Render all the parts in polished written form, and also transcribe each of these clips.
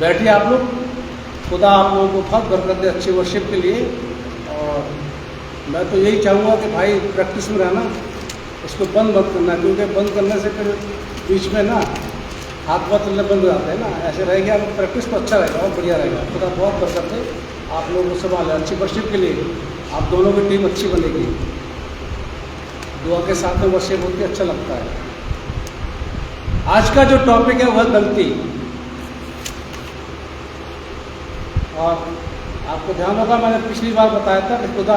बैठिए आप लोग। खुदा आप लोगों को बहुत बरकत दे अच्छे वर्शिप के लिए। और मैं तो यही चाहूँगा कि भाई प्रैक्टिस में रहना, इसको बंद मत करना, क्योंकि बंद करने से फिर बीच में ना हाथ पाथ चलने बंद हो जाते हैं ना। ऐसे रहेगा आप प्रैक्टिस तो अच्छा रहेगा और बढ़िया रहेगा। खुदा बहुत बरकत दे आप लोगों को संभाले अच्छी वर्शिप के लिए। आप दोनों की टीम अच्छी बनेगी। दुआ के साथ में वर्शिप होती अच्छा लगता है। आज का जो टॉपिक है वह गलती। और आपको ध्यान होगा मैंने पिछली बार बताया था कि खुदा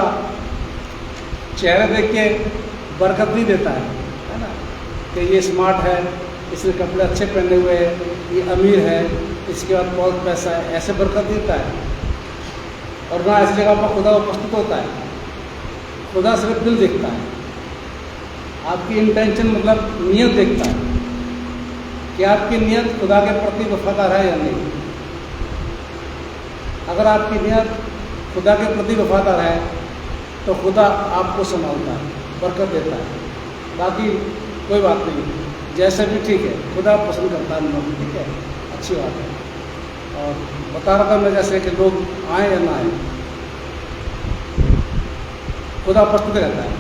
चेहरे देख के बरकत नहीं देता है ना, कि ये स्मार्ट है, इसने कपड़े अच्छे पहने हुए हैं, ये अमीर है, इसके बाद बहुत पैसा है, ऐसे बरकत देता है। और ना ऐसी जगह पर खुदा उपस्थित होता है। खुदा सिर्फ दिल देखता है, आपकी इंटेंशन मतलब नियत देखता है कि आपकी नियत खुदा के प्रति वफादार है या नहीं। अगर आपकी नियत खुदा के प्रति वफादार है तो खुदा आपको संभालता है, बरकत देता है। बाकी कोई बात नहीं, जैसे भी ठीक है, खुदा पसंद करता है लोग, ठीक है, अच्छी बात है। और बता रहा था मैं जैसे कि लोग आए या ना आए, खुदा उपस्थित रहता है।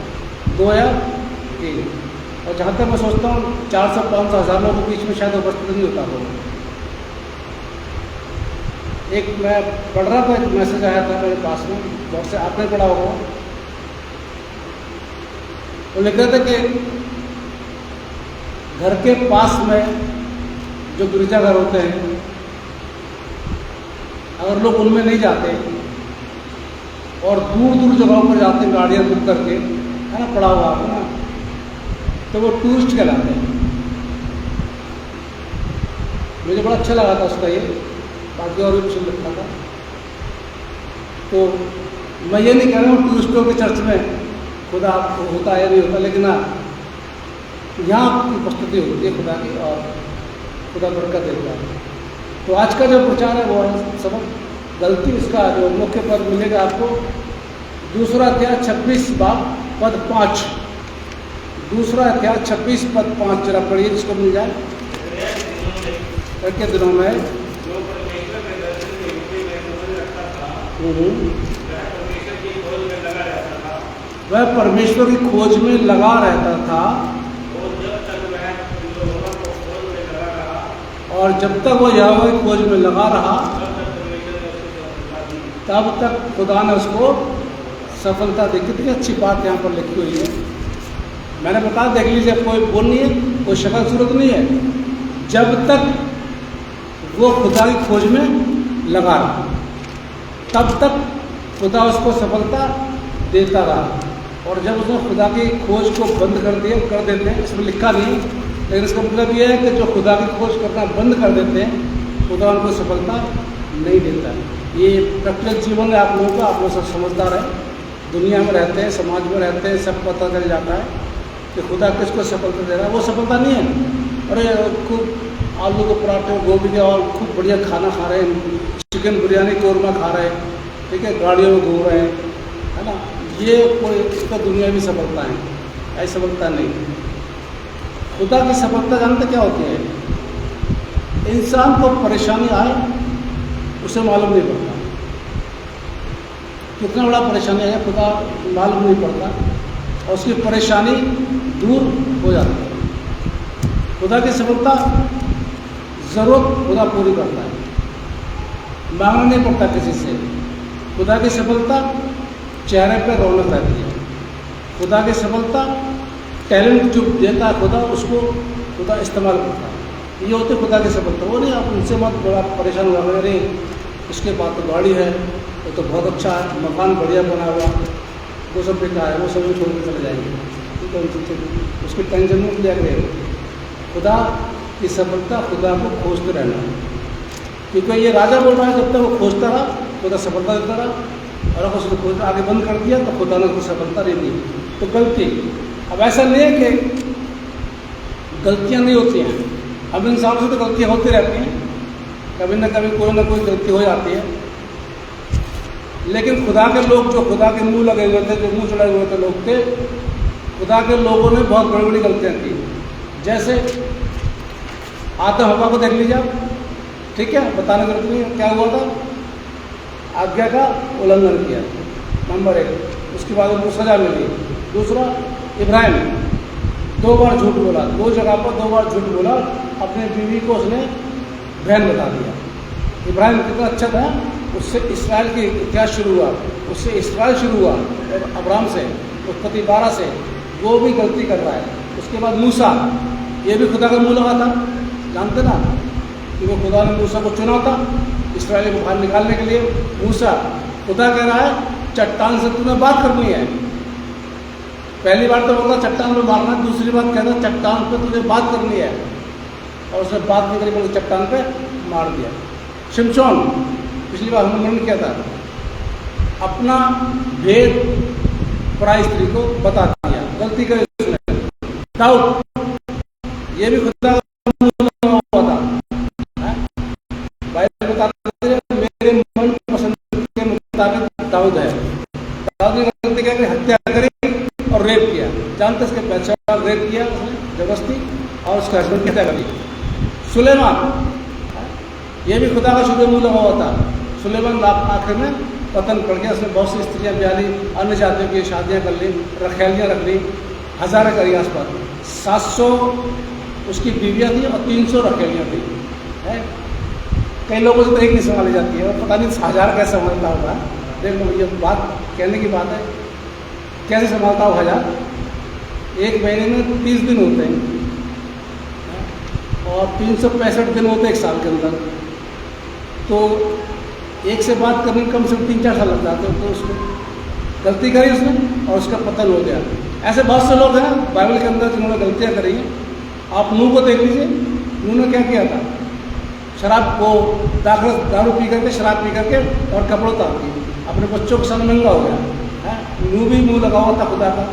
2 या 3। और जहाँ तक मैं सोचता हूँ 400, 500, 1000 लोगों के बीच में शायद उपस्थित नहीं होता होगा। एक मैं पढ़ रहा था, एक मैसेज आया था मेरे पास में, बहुत से आपने पढ़ा होगा। वो लिख रहे थे कि घर के पास में जो गिरजाघर होते हैं, अगर लोग उनमें नहीं जाते और दूर दूर जगहों पर जाते हैं गाड़ियाँ बुक करके, है ना, पड़ा हुआ है ना, तो वो टूरिस्ट कहलाते हैं। मुझे बड़ा अच्छा लगा था उसका ये, बाकी और भी कुछ लिखा था। तो मैं ये नहीं कह रहा हूँ टूरिस्टों के चर्च में खुदा होता है या नहीं होता, लेकिन हाँ यहाँ आपकी उपस्थिति होती है खुदा की और खुदा बरकत देता है। तो आज का जो प्रचार है वो है सबक गलती। इसका जो मुख्य पद मिलेगा आपको 2 अध्याय 26 बाब पद 5। 2 अध्याय 26 पद 5 जरा पढ़िए, जिसको मिल जाए। के दिनों में वह परमेश्वर की खोज में लगा रहता था, और जब तक वो यहोवा की खोज में लगा रहा तब तक खुदा ने उसको सफलता दी। कितनी अच्छी बात यहाँ पर लिखी हुई है। मैंने बताया, देख लीजिए, कोई बोल नहीं है, कोई शक्ल सूरत नहीं है। जब तक वो खुदा की खोज में लगा रहा तब तक खुदा उसको सफलता देता रहा। और जब उसने खुदा की खोज को बंद कर देते हैं, इसमें लिखा नहीं, लेकिन इसका मतलब ये है कि जो खुदा की खोज करना बंद कर देते हैं, खुदा उनको सफलता नहीं देता है। ये प्रैक्टिकल जीवन है आप लोगों का। आप लोग सब समझदार हैं, दुनिया में रहते हैं, समाज में रहते हैं, सब पता चल जाता है कि खुदा किसको सफलता दे रहा है। वो सफलता नहीं है। अरे खूब आलू के पराठे, गोभी के, और खूब बढ़िया खाना खा रहे हैं, चिकन बिरयानी कौरमा खा रहे हैं, ठीक है, गाड़ियों में घूम रहे हैं, है ना, ये कोई तो दुनियावी सफलता है। ऐसी सफलता नहीं। खुदा की सफलता जानते क्या होती है? इंसान को परेशानी आए उसे मालूम नहीं पड़ता, कितना बड़ा परेशानी है खुदा मालूम नहीं पड़ता, और उसकी परेशानी दूर हो जाती है। खुदा की सफलता ज़रूरत खुदा पूरी करता है, मांगना नहीं पड़ता किसी से। खुदा की सफलता चेहरे पर रौनक रहती है। खुदा की सफलता, टैलेंट जो देता है खुदा, उसको खुदा इस्तेमाल करता है। ये होती खुदा की सफलता। वो नहीं आप उनसे मत बड़ा परेशान हुआ, अरे इसके पास तो गाड़ी है, वो तो बहुत अच्छा है, मकान बढ़िया बना हुआ, वो सब बेकार है, वो सब छोड़ के चले जाएंगे, ठीक है, उसकी टेंशन मत लिया करें। खुदा की सफलता खुदा को खोजते रहना है, क्योंकि ये राजा बोल रहा है जब तक वो खोजता रहा खुदा सफलता देता रहा, और अगर उसने खोज आगे बंद कर दिया तो खुदा ने उसको सफलता नहीं दी। तो गलती, अब ऐसा नहीं है कि गलतियाँ नहीं होती हैं, अब इंसान से तो गलतियाँ होती रहती हैं, कभी ना कभी कोई ना कोई गलती हो जाती है। लेकिन खुदा के लोग जो खुदा के मुंह लगे हुए थे, जो मुंह चढ़ाए हुए थे लोग थे, खुदा के लोगों ने बहुत बड़ी बड़ी गलतियाँ की। जैसे आदम हवा को देख लीजिए आप, ठीक है, बताने की जरूरत नहीं है क्या हुआ था, आज्ञा का उल्लंघन किया, नंबर 1। उसके बाद उनको सजा मिली। दूसरा, इब्राहिम 2 बार झूठ बोला, 2 जगह पर 2 बार झूठ बोला, अपने बीवी को उसने बहन बता दिया। इब्राहिम कितना अच्छा था, उससे इसराइल की इतिहास शुरू हुआ, उससे इसराइल शुरू हुआ, अब्राहम से, उत्पत्ति 12 से। वो भी गलती कर रहा है। उसके बाद मूसा, ये भी खुदा का मुँह लगा था, जानते ना, कि वो खुदा ने मूसा को चुना था इसराइल को बाहर निकालने के लिए। मूसा, खुदा कह रहा है चट्टान से तुम्हें बात करनी है। पहली बार तो बोला चट्टान में मारना, दूसरी बार कहता चट्टान पे तुझे बात करनी है, और उसने बात नहीं करी, बोले चट्टान पे मार दिया। शिमशोन, पिछली बार हमने वर्णन किया था, अपना भेद पराई स्त्री को बता दिया, गलती करी उसने। दाऊद, ये भी खुदा का मुँह लगा हुआ था, बाइबल बताती है मेरे मन पसंद के मुताबिक दाऊद है। दाऊद ने गलती क्या करी, हत्या करी और रेप किया, जानते इसके पहचान, रेप किया उसने जबरदस्ती, और उसका हस्बैंड की हत्या करी। सुलेमान, ये भी खुदा का शुद्ध मुँह लगा हुआ था। सुलेमान आखिर में पतन पड़ गया, उसने बहुत सी स्त्रियाँ ब्याह ली, अन्य जातियों की शादियाँ कर ली, रखेलियाँ रख ली, 1000 करी आसपास, 700 उसकी बीवियाँ थी और 300 रखेलियाँ थी, है। कई लोगों से तो एक नहीं संभाली जाती है, और पता नहीं 1000 कैसे संभालता होगा। देख लो, ये बात कहने की बात है, कैसे संभालता हो 1000? एक महीने में 30 दिन होते हैं, और 365 दिन होते हैं एक साल के अंदर, तो एक से बात करने में कम से कम 3-4 साल लग जाते हैं। तो उसको गलती करी उसने और उसका पतन हो गया। ऐसे बहुत से लोग हैं बाइबल के अंदर जिन्होंने गलतियाँ करी हैं। आप नूह को देख लीजिए, नूह ने क्या किया था, शराब को दारू पी करके, शराब पी करके और कपड़ों उतार दिए, अपने बच्चों के साथ नंगा हो गया है। नूह भी मुँह लगा हुआ था खुदा का।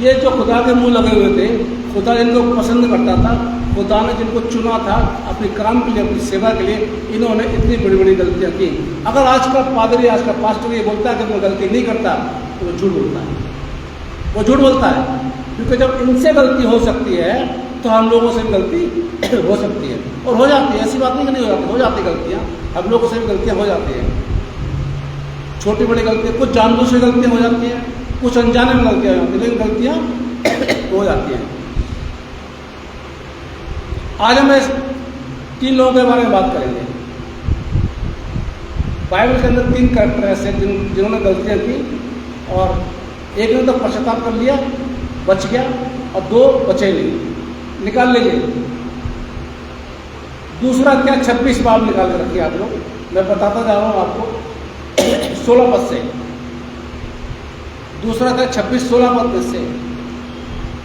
ये जो खुदा के मुँह लगे हुए थे, खुदा जिनको पसंद करता था, खुदा ने जिनको चुना था अपने काम के लिए, अपनी सेवा के लिए, इन्होंने इतनी बड़ी बड़ी गलतियाँ की। अगर आज का पादरी, आज का पास्टर ये बोलता है कि मैं गलती नहीं करता, तो वो झूठ बोलता है। वो झूठ बोलता है, क्योंकि जब इनसे गलती हो सकती है तो हम लोगों से भी गलती हो सकती है, और हो जाती है। ऐसी बात नहीं कि नहीं हो जाती, हो जाती गलतियाँ, हम लोगों से भी गलतियाँ हो जाती हैं, छोटी बड़ी गलतियाँ। कुछ जानबूझ से गलतियाँ हो जाती हैं, कुछ अनजाने में गलतियाँ हो जाती हैं, लेकिन गलतियाँ हो जाती हैं। आज हम 3 लोगों के बारे में बात करेंगे। बाइबल के अंदर 3 कैरेक्टर ऐसे जिन्होंने गलतियाँ की, और एक ने तो पश्चाताप कर लिया, बच गया, और 2 बचे नहीं, निकाल लीजिए। दूसरा क्या, 26 बाब निकाल कर रखिए आप लोग, मैं बताता जा रहा हूँ आपको 16 पद से। दूसरा था 26-16 पद से।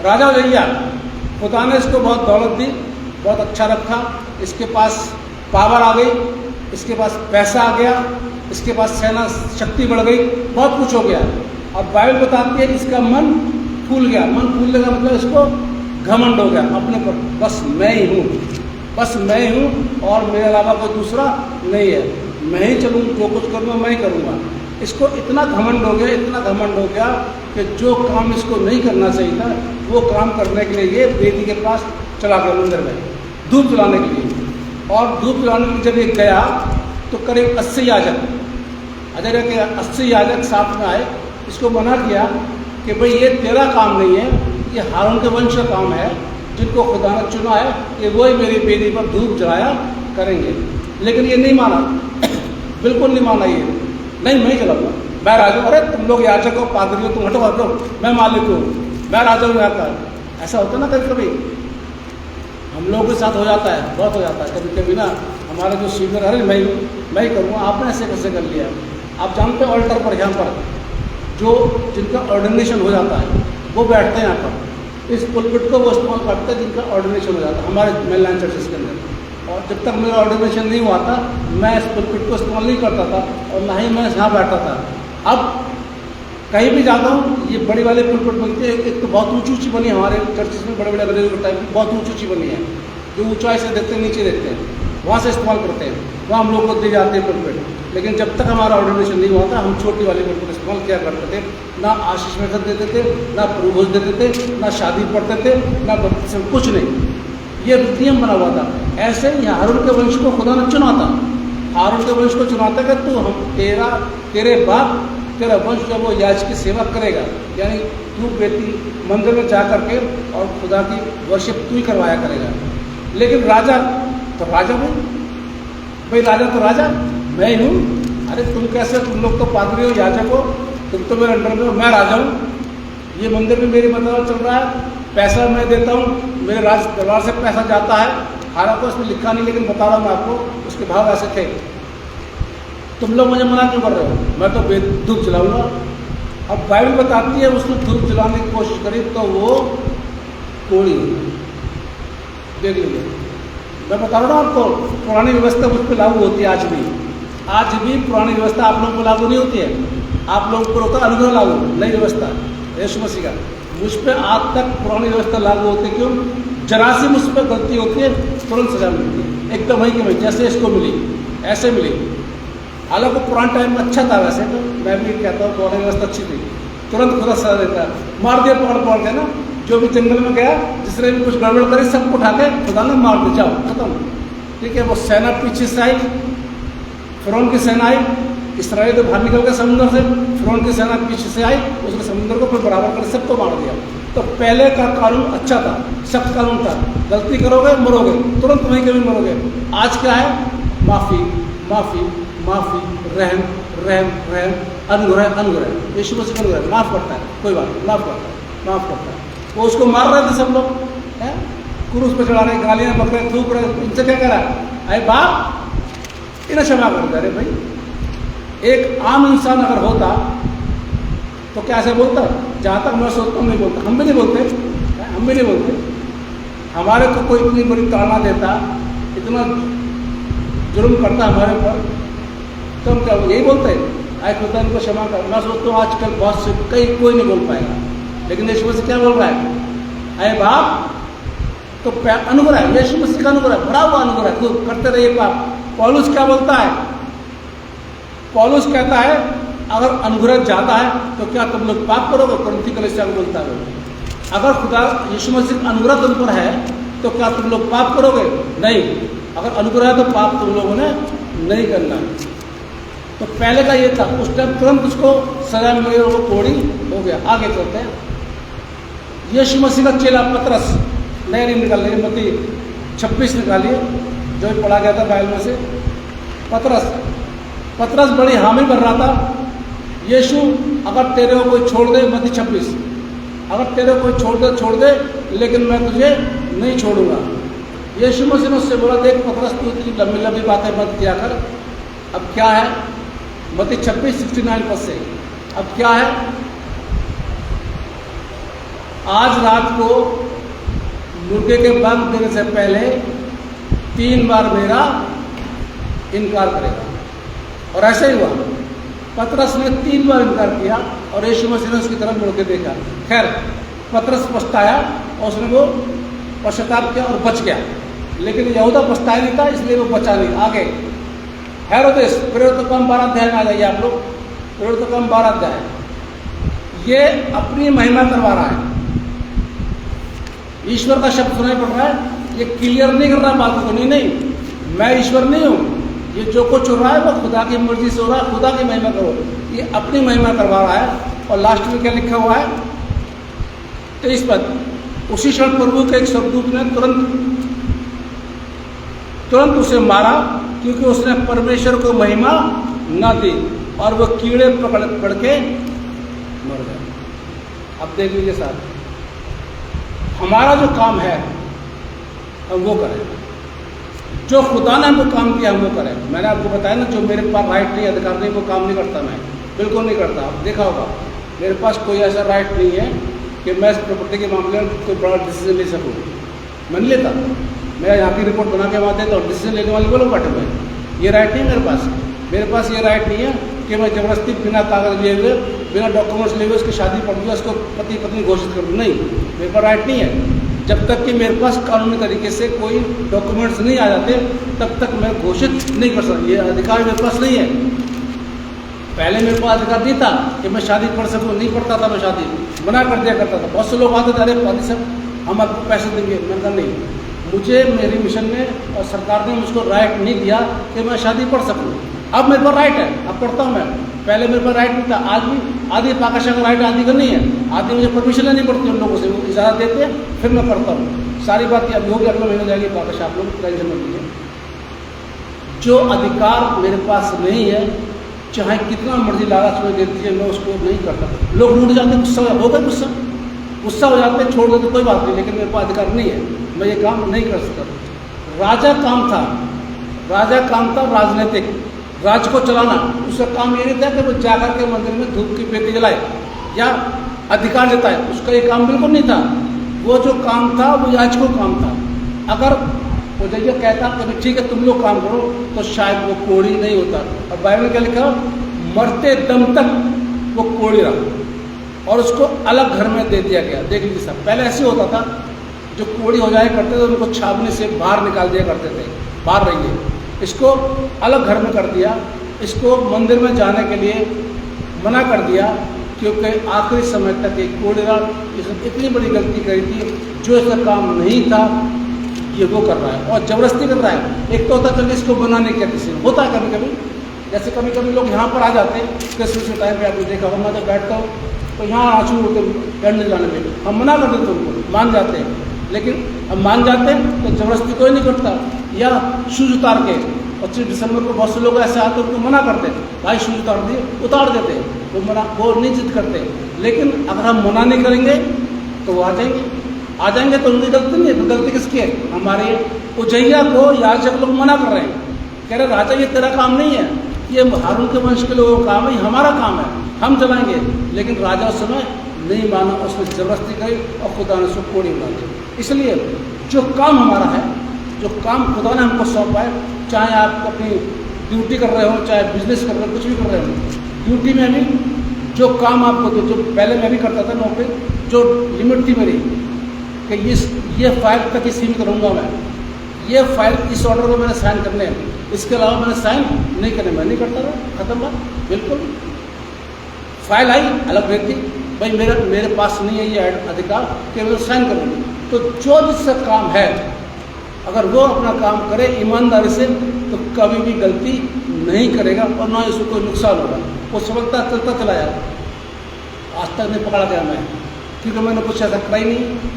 राजा उजैया, खुदा ने इसको बहुत दौलत दी, बहुत अच्छा रखा, इसके पास पावर आ गई, इसके पास पैसा आ गया, इसके पास सेना शक्ति बढ़ गई, बहुत कुछ हो गया। अब बाइबल बताती है इसका मन फूल गया। मन फूलने का मतलब इसको घमंड हो गया अपने पर, बस मैं ही हूँ, बस मैं ही हूँ और मेरे अलावा कोई दूसरा नहीं है, मैं ही चलूँ, जो कुछ करूँगा मैं ही करूँगा। इसको इतना घमंड हो गया, इतना घमंड हो गया कि जो काम इसको नहीं करना चाहिए था वो काम करने के लिए ये वेदी के पास चला गया, मंदिर में धूप जलाने के लिए। और धूप जलाने के लिए जब ये गया तो करीब 80 याजक, अजय के 80 याजक साथ में आए, इसको मना किया कि भाई ये तेरा काम नहीं है, ये हारून के वंश का काम है, जिनको खुदा ने चुना है कि वो ही मेरी वेदी पर धूप जलाया करेंगे। लेकिन ये नहीं माना, बिल्कुल नहीं माना, ये नहीं, मैं ही जलाऊंगा, मैं राजा हूँ, अरे तुम लोग याचक हो, पादरी हो, तुम हटो हटो, मैं मालिक हूँ, मैं राजा हूँ यहाँ का। ऐसा होता ना कभी कभी हम लोगों के साथ हो जाता है, बहुत हो जाता है कभी कभी ना। हमारे जो सीनियर, अरे मैं ही करूँगा, आपने ऐसे कैसे कर लिया। आप जानते हैं ऑल्टर पर, यहाँ पर जो जिनका ऑर्डिनेशन हो जाता है वो बैठते हैं यहाँ पर, इस पुलपिट को वो इस्तेमाल करते हैं जिनका ऑर्डिनेशन हो जाता है हमारे मेनलाइन चर्चेस के अंदर। और जब तक मेरा ऑर्डिनेशन नहीं हुआ था मैं इस पुलपिट को इस्तेमाल नहीं करता था और ना ही मैं यहाँ बैठता था। अब कहीं भी जाता हूँ ये बड़ी वाली पुलपिट बनती है, एक तो बहुत ऊँची ऊँची बनी है हमारे चर्चेस में, बड़े बड़े अंग्रेजों टाइप की बहुत ऊँची ऊँची बनी है, जो ऊँचाई से देखते हैं नीचे देखते हैं, वहाँ से इस्तेमाल करते हैं, वहाँ हम लोग को दी जाती है पुलपिट। लेकिन जब तक हमारा ऑर्डिनेशन नहीं हुआ था हम छोटी वाली पुलपिट इस्तेमाल किया करते थे। ना आशीष में देते थे, ना प्रभोज देते थे, ना शादी पढ़ते थे, ना बत्तीस, कुछ नहीं। ये नियम बना हुआ था। ऐसे ही हारून के वंश को खुदा ने चुना था। हारून के वंश को चुनाता कि तू तेरे बाप तेरा वंश जब वो याजक की सेवा करेगा, यानी तू बेटी मंदिर में जा करके और खुदा की वर्शिप तू ही करवाया करेगा। लेकिन राजा तो राजा भाई राजा तो राजा मैं ही हूँ। अरे तुम कैसे, तुम लोग तो पादरी हो, याजक हो, तुम तो मेरे अंडर में हो, मैं राजा हूँ। ये मंदिर में मेरी बदौलत चल रहा है, पैसा मैं देता हूँ, मेरे राज दरबार से पैसा जाता है। हालांकि उसमें लिखा नहीं, लेकिन बता रहा हूँ मैं आपको, उसके भाव ऐसे थे। तुम लोग मुझे मना क्यों कर रहे हो, मैं तो धूप जलाऊंगा। अब बाइबल बताती है उसने धूप जलाने की कोशिश करी तो वो कोड़ी, देख लीजिए। मैं बता रहा हूँ आपको, पुरानी व्यवस्था मुझ पर लागू होती है आज भी। आज भी पुरानी व्यवस्था आप लोगों को लागू नहीं होती है, आप लोगों को होता है अनुग्रह लागू, नई व्यवस्था यीशु मसीह का। मुझ पर आज तक पुरानी व्यवस्था लागू होती है। क्यों? जरा सी मुझ पर गलती होती है तुरंत सजा मिलती है, एकदम वही कि वही, जैसे इसको मिली ऐसे मिली। हालांकि पुराने टाइम में अच्छा था, वैसे तो मैं भी कहता हूँ पुरानी व्यवस्था अच्छी थी, तुरंत खुदा सजा देता है। मार दिया पकड़ के ना, जो भी जंगल में गया जिसने भी कुछ गड़बड़ करी सबको उठा के खुदा ने मार दिया, जाओ खत्म। ठीक है, वो सेना पीछे से आई, फिरौन की सेना आई, इसराइल तो बाहर निकल गए समुद्र से, फिरौन की सेना पीछे से आई, उसने समुद्र को फिर बराबर कर सबको मार दिया। तो पहले का कानून अच्छा था, सख्त कानून था, गलती करोगे मरोगे, तुरंत वहीं कभी मरोगे। आज क्या है? माफ़ी माफ़ी माफ़ी, रहम रहम रहम, अनुग्रह अनुग्रह। यीशु मसीह अनुग्रह माफ़ करता है, कोई बात नहीं, माफ़ करता है, माफ़ करता है। वो उसको मार रहे थे सब लोग, हैं क्रूस पे चढ़ा रहे, गालियाँ बक रहे, थूक रहे, उनसे क्या करा? अरे बाप इन्हें क्षमा कर दे। अरे भाई एक आम इंसान अगर होता तो क्या ऐसे बोलता? जहाँ तक मैं सोचता हूँ नहीं बोलता, हम भी नहीं बोलते, हम भी नहीं बोलते। हमारे को कोई इतनी बड़ी ताड़ना देता, इतना जुर्म करता हमारे ऊपर, तो हम क्या यही बोलते हैं आए खुदा इनको क्षमा कर। मैं सोचता हूँ आजकल बहुत से कोई नहीं बोल पाएगा, लेकिन यीशु मसीह क्या बोल रहा है? अरे बाप तो अनुग्रह, यीशु मसीह का अनुग्रह, भरा हुआ अनुग्रह, खूब करते रहिए पाप। पौलुस क्या बोलता है? पौलुस कहता है अगर अनुग्रह ज़्यादा है तो क्या तुम लोग पाप करोगे? कुरिन्थी कलीसिया को बोलता है, अगर खुदा यीशु मसीह का अनुग्रह तुम पर है तो क्या तुम लोग पाप करोगे? नहीं। अगर अनुग्रह है तो पाप तुम लोगों ने नहीं करना। तो पहले का ये था, उस टाइम तुरंत उसको सजा मिल गई, वो कोड़ी हो गया। आगे चलते हैं। यीशु मसीह का चेला पतरस, नहीं निकाल लेंगे, मत्ती 26 निकालिए, जो भी पढ़ा गया था बाइबल में से। पतरस बड़ी हामी भर रहा था, यीशु अगर तेरे को कोई छोड़ दे, मत्ती 26, अगर तेरे को कोई छोड़ दे लेकिन मैं तुझे नहीं छोड़ूंगा। यीशु मसीह ने उससे बोला, देख पतरस तू इतनी लंबी लंबी बातें मत किया कर। अब क्या है? मत्ती 26:69 पद से अब क्या है? आज रात को मुर्गे के पंख देने से पहले 3 बार मेरा इनकार करेगा। और ऐसा ही हुआ, पतरस ने 3 बार इनकार किया और यीशु मसीह ने उसकी तरफ मुड़ के देखा। खैर पतरस पछताया और उसने वो पश्चाताप किया और बच गया, लेकिन यहूदा पछताया नहीं था, इसलिए वो बचा नहीं। आगे हेरोदेस, प्रेरितों 12 अध्याय में आ जाइए आप लोग, प्रेरितों 12 अध्याय। ये अपनी महिमा करवा रहा है, ईश्वर का शब्द सुनाई पड़ रहा है, ये क्लियर नहीं कर रहा बात को, नहीं मैं ईश्वर नहीं हूँ, ये जो कुछ हो रहा है वो खुदा की मर्जी से हो रहा है, खुदा की महिमा करो। ये अपनी महिमा करवा रहा है। और लास्ट में क्या लिखा हुआ है? 23 पद, उसी क्षण प्रभु के एक स्वर्गदूत ने तुरंत उसे मारा, क्योंकि उसने परमेश्वर को महिमा न दी। और वो कीड़े पकड़ के मर गए। अब देख लीजिए साहब, हमारा जो काम है हम वो करें, जो खुदा ने हमको काम किया हम वो करें। मैंने आपको बताया ना, जो मेरे पास राइट नहीं, अधिकार नहीं, वो काम नहीं करता, मैं बिल्कुल नहीं करता। आप देखा होगा मेरे पास कोई ऐसा राइट नहीं है कि मैं इस प्रॉपर्टी के मामले में कोई बड़ा डिसीजन ले सकूँ। मैं नहीं लेता, मैं यहाँ की रिपोर्ट बना के वहाँ देता हूँ, डिसीजन लेने वाले बोलो बैठे हुए, ये राइट नहीं है मेरे पास। मेरे पास ये राइट नहीं है कि मैं ज़बरदस्ती बिना कागज़ लिए हुए, बिना डॉक्यूमेंट्स लिए हुए उसकी शादी पड़ गई, उसको पति पत्नी घोषित कर दूँ। नहीं, मेरे पास राइट नहीं है। जब तक कि मेरे पास कानूनी तरीके से कोई डॉक्यूमेंट्स नहीं आ जाते तब तक मैं घोषित नहीं कर सकता। ये अधिकार मेरे पास नहीं है। पहले मेरे पास अधिकार नहीं था कि मैं शादी पढ़ सकूँ, नहीं पढ़ता था मैं शादी, मना कर दिया करता था। बहुत से लोग आते थे, अरे पादी साहब हम आपको पैसे देंगे। मैंने कहा नहीं, मुझे मेरी मिशन ने और सरकार ने मुझको राइट नहीं दिया कि मैं शादी पढ़ सकूँ। अब मेरे पास राइट है, अब पढ़ता हूँ मैं। पहले मेरे पास राइट नहीं था। आज भी आदि पाकाशा का राइट आदि का नहीं है। आदि मुझे परमिशन लेनी पड़ती है उन लोगों से, वो इजाज़त देते हैं फिर मैं पढ़ता हूँ। सारी बात अभी होगी, अगले महीने जाएगी पाकाशा, आप लोग टेंशन मत लीजिए। जो अधिकार मेरे पास नहीं है, चाहे कितना मर्जी लालच में दे दीजिए, मैं उसको नहीं करता। लोग रूठ जाते, गुस्सा होगा, गुस्सा हो जाते, छोड़ देते, कोई बात नहीं, लेकिन मेरे पास अधिकार नहीं है, मैं ये काम नहीं कर सकता। राजा काम था राजनीतिक, राज्य को चलाना। उसका काम ये नहीं था कि वो जाकर के मंदिर में धूप की पेटी जलाए या अधिकार लेता है, उसका ये काम बिल्कुल नहीं था। वो जो काम था वो याजक को काम था। अगर वो जैसे कहता कि ठीक है तुम लोग काम करो, तो शायद वो कोढ़ी नहीं होता। और बाइबल क्या लिखा, मरते दम तक वो कोढ़ी रहा और उसको अलग घर में दे दिया गया। देख लीजिए साहब, पहले ऐसे होता था, जो कोढ़ी हो जाया करते थे उनको छावनी से बाहर निकाल दिया करते थे, बाहर रहिए। इसको अलग घर में कर दिया, इसको मंदिर में जाने के लिए मना कर दिया, क्योंकि आखिरी समय तक एक कोढ़ीरा इसने इतनी बड़ी गलती करी थी, जो इसका काम नहीं था ये वो कर रहा है और ज़बरदस्ती कर रहा है। एक तो होता है कि इसको बनाने क्या किसी होता है कभी कभी, जैसे कभी कभी लोग यहाँ पर आ जाते हैं क्रिसमस के टाइम पे, आपने देखा होगा, मैं जब बैठता हूँ तो यहाँ आंसू होते कैंडल जाने में, हम मना कर देते उनको, मान जाते हैं। लेकिन अब मान जाते हैं तो ज़बरदस्ती कोई नहीं करता। या शूज उतार के 25 दिसंबर को बहुत से लोग ऐसे आते हैं, उनको मना करते हैं, भाई शूज उतार दिए, उतार देते हैं, वो नहीं जिद करते। लेकिन अगर हम मना नहीं करेंगे तो वो आ जाएंगे तो उनकी गलती नहीं है। तो गलती किसकी है? हमारे। उजैया को याजक लोग मना कर रहे हैं, कह रहे राजा ये तेरा काम नहीं है, ये हारून के वंश के लोगों का काम है, हमारा काम है, हम चलाएंगे। लेकिन राजा उस समय नहीं माना, उसने ज़बरदस्ती करी और खुदा ने उसको कोढ़ी बना दी। इसलिए जो काम हमारा है, जो काम खुदा ने हमको सौंपा है, चाहे आप अपनी ड्यूटी कर रहे हो, चाहे बिजनेस कर रहे हो, कुछ भी कर रहे हो, ड्यूटी में भी जो काम आपको जो पहले मैं भी करता था नौकरी, जो लिमिट थी मेरी कि ये फाइल तक ही सीमित रहूँगा मैं, ये फाइल इस ऑर्डर को मैंने साइन करने हैं, इसके अलावा मैंने साइन नहीं करने, मैं नहीं करता रहा, खत्म बात। बिल्कुल फाइल आई अलग व्यक्ति, भाई मेरे पास नहीं है ये अधिकार कि मैं साइन करूँगी। तो जो जिसका काम है, अगर वो अपना काम करे ईमानदारी से, तो कभी भी गलती नहीं करेगा और ना इसको कोई नुकसान होगा। वो समझता चलता चला जाएगा। आज तक नहीं पकड़ा गया मैं, क्योंकि मैंने कुछ ऐसा करा ही नहीं,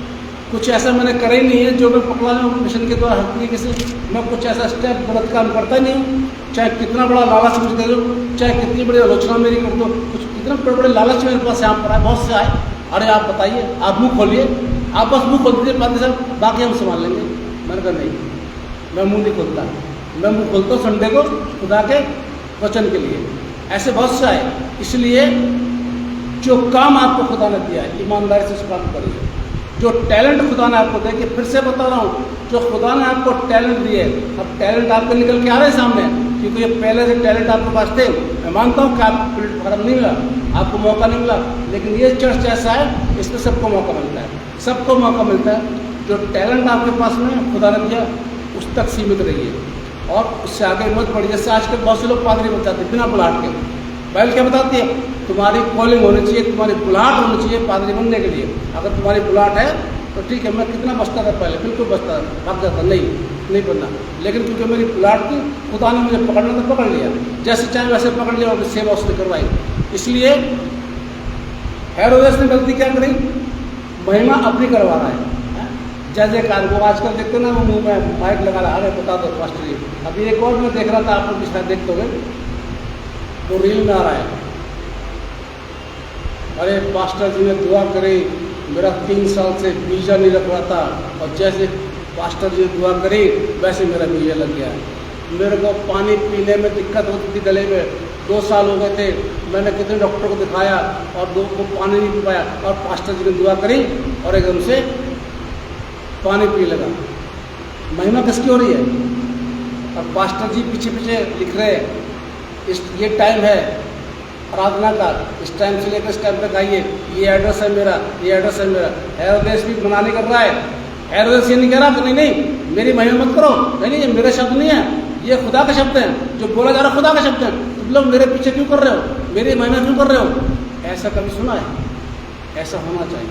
कुछ ऐसा मैंने करा ही नहीं है जो मैं पकड़ा जाऊँ मिशन के द्वारा हर तरीके से। मैं कुछ ऐसा स्टेप गलत काम करता ही नहीं, चाहे कितना बड़ा लालच मुझे दे दो, चाहे कितनी बड़ी आलोचना मेरी कर दो, कुछ कितना बड़े बड़े लालच मेरे पास यहाँ पर आए, बहुत से आए, अरे आप बताइए, आप मुँह खोलिए, आप बस मुँह खोल दीजिए, पादी साहब बाकी हम संभाल लेंगे। मैंने कहा नहीं, मैं मुँह नहीं खोलता, मैं मुँह खोलता हूँ संडे को खुदा के वचन के लिए। ऐसे बहुत से आए। इसलिए जो काम आपको खुदा ने दिया है, ईमानदारी से उस काम करिए। जो टैलेंट खुदा ने आपको दिया, कि फिर से बता रहा हूँ, जो खुदा ने आपको टैलेंट दिए, अब टैलेंट आपके निकल के आ रहे हैं सामने, क्योंकि ये पहले से टैलेंट आपके पास थे। मैं मानता हूँ कि आपको प्लेटफॉर्म नहीं मिला, आपको मौका नहीं मिला, लेकिन ये चर्च ऐसा है, इसमें सबको मौका मिलता है, सबको मौका मिलता है। जो टैलेंट आपके पास में खुदा ने दिया, उस तक सीमित रहिए और उससे आगे मत बढ़िए। जैसे आजकल बहुत से लोग पादरी बन जाते हैं बिना बुलाहट के। बाइबल क्या बताती है? तुम्हारी कॉलिंग होनी चाहिए, तुम्हारी बुलाहट होनी चाहिए पादरी बनने के लिए। अगर तुम्हारी बुलाहट है तो ठीक है। मैं कितना बचता था पहले, बिल्कुल बचता भाग जाता, नहीं बनना। लेकिन क्योंकि मेरी बुलाहट थी, खुदा ने मुझे पकड़ना तो पकड़ लिया, जैसे चाहे वैसे पकड़ लिया और सेवा उसने करवाई। इसलिए हेरोदेस ने गलती क्या करी? महिमा अपनी करवा रहा है। जैसे कार वो आजकल देखते ना, वो मुँह में माइक लगा रहा, अरे बता दो पास्टर जी। अभी एक और मैं देख रहा था, आप लोग शायद देखते होंगे, वो रील में आ रहा है, अरे पास्टर जी ने दुआ करी, मेरा 3 साल से वीज़ा नहीं लग रहा था, और जैसे पास्टर जी ने दुआ करी वैसे मेरा वीज़ा लग गया। मेरे को पानी पीने में दिक्कत होती थी, गले में 2 साल हो गए थे, मैंने कितने डॉक्टर को दिखाया और 2 को पानी नहीं पी पाया, और पास्टर जी ने दुआ करी और एकदम से पानी पी लगा। महिमा किसकी हो रही है? और पास्टर जी पीछे पीछे लिख रहे हैं, ये टाइम है आराधना का, इस टाइम से लेकर इस टाइम तक आइए, ये एड्रेस है मेरा, ये एड्रेस है मेरा। हेरोदेस भी मना नहीं कर रहा है, हेरोदेस ये नहीं कह रहा कि नहीं मेरी महिमा मत करो, नहीं ये मेरे शब्द नहीं है, ये खुदा के शब्द हैं, जो बोला जा रहा है खुदा के शब्द हैं, तुम लोग मेरे पीछे क्यों कर रहे हो, मेरी महिमा क्यों कर रहे हो? ऐसा कभी सुना है? ऐसा होना चाहिए।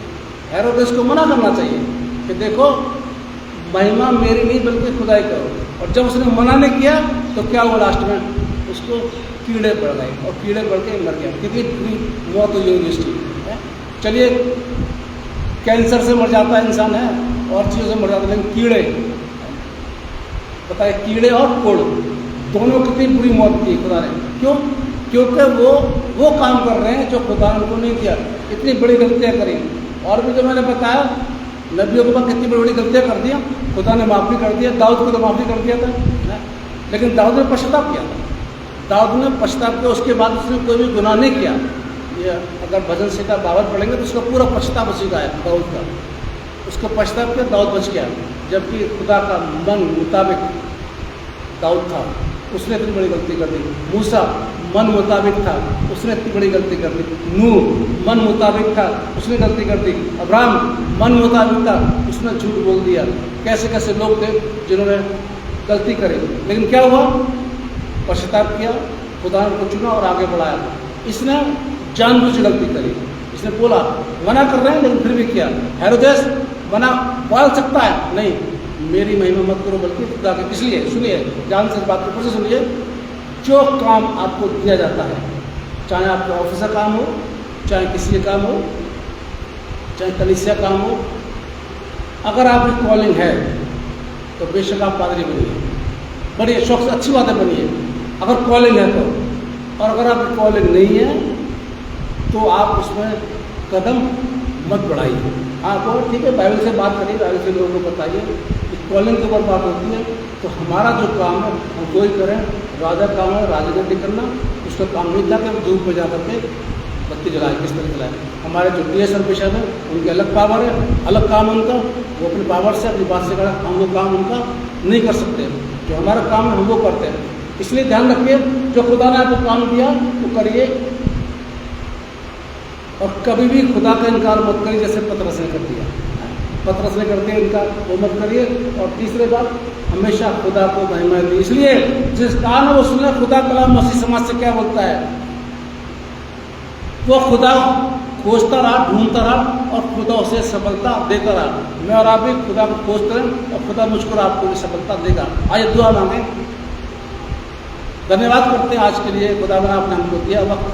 हेरोदेस को मना करना चाहिए कि देखो महिमा मेरी नहीं बल्कि खुदाई करो। और जब उसने मना नहीं किया तो क्या हुआ? लास्ट में उसको कीड़े पड़ गए, और कीड़े पड़ के मर गया। कितनी बुरी मौत हुई होगी उसकी। चलिए, कैंसर से मर जाता है इंसान है, और चीज़ों से मर जाता है, लेकिन कीड़े, बताए कीड़े और कोड़ दोनों कितनी बुरी मौत की खुदा ने। क्यों? क्योंकि वो काम कर रहे हैं जो खुदा ने उनको नहीं किया। इतनी बड़ी गलतियाँ करी। और भी जो मैंने बताया, नबियों के पास कितनी बड़ी बड़ी गलतियाँ कर दिया, खुदा ने माफ़ी कर दिया। दाऊद को तो माफ़ी कर दिया था, लेकिन दाऊद ने पश्चाताप किया था। दाऊद ने पश्चाताप किया, उसके बाद उसने कोई भी गुनाह नहीं किया। ये अगर भजन संहिता 52 पढ़ेंगे तो उसका पूरा पश्चाताप उसी का है, दाऊद का। उसको पश्चाताप किया, दाऊद बच गया। जबकि खुदा का मन मुताबिक दाऊद था, उसने इतनी बड़ी गलती कर दी। मूसा मन मुताबिक था, उसने इतनी बड़ी गलती कर दी। नूह मन मुताबिक था, उसने गलती कर दी। अब्राहम मन मुताबिक था, उसने झूठ बोल दिया। कैसे कैसे लोग थे जिन्होंने गलती करी, लेकिन क्या हुआ? पश्चाताप किया, खुदा ने को चुना और आगे बढ़ाया। इसने जानबूझ गलती करी, इसने बोला मना कर रहे हैं लेकिन फिर भी किया। हेरोदेस मना बोल सकता है, नहीं मेरी महिमा मत करो बल्कि खुदा के। इसलिए सुनिए, ध्यान से बात को फिर से सुनिए, जो काम आपको दिया जाता है, चाहे आपका ऑफिस का काम हो, चाहे किसी का काम हो, चाहे कलीसिया काम हो, अगर आपकी कॉलिंग है तो बेशक आप पादरी बनिए, बड़ी शौक से अच्छी बातें बनिए अगर कॉलिंग है तो। और अगर आपकी कॉलिंग नहीं है तो आप उसमें कदम मत बढ़ाइए। हाँ तो ठीक है, बाइबल से बात करिए, बाइबल से लोगों को बताइए कि कॉलिंग के ऊपर बात होती है। तो हमारा जो काम है हम वही करें। राजा काम है राजनीति करना, उसका काम नहीं था कि हम धूप में जा करके बत्ती जलाए, किस तरह जलाए। हमारे जो DSR पेशा है उनके अलग पावर है, अलग काम है उनका, वो अपनी पावर से अपनी बात से करा, हम वो काम उनका नहीं कर सकते। जो हमारा काम है हम वो करते हैं। इसलिए ध्यान रखिए, जो खुदा ने आपको काम दिया वो करिए, और कभी भी खुदा का इनकार मत करिए जैसे पतरस ने कर दिया। पतरस ने कर दिया इनकार, वो मत करिए। और तीसरी बात, हमेशा खुदा को महिमा दी। इसलिए जिस कान वो सुने खुदा कलाम मसीह समाज से क्या बोलता है, वो खुदा खोजता रहा, ढूंढता रहा, और खुदा उसे सफलता देता रहा। मैं और आप भी खुदा को खोजते रहें और खुदा मुझको आपको भी सफलता देगा। आइए दुआ मांगे, धन्यवाद करते हैं आज के लिए। खुदा बना आपने हमको दिया वक्त,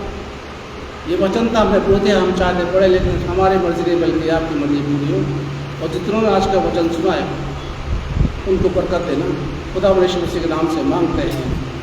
ये वचन था हमने बोलते हैं, हम चाहते पढ़े, लेकिन हमारी मर्जी नहीं बल्कि आपकी मर्जी पूरी हो। और जितनों ने आज का वचन सुना है उनको बरकत देना। खुदा यीशु मसीह के नाम से मांगते हैं।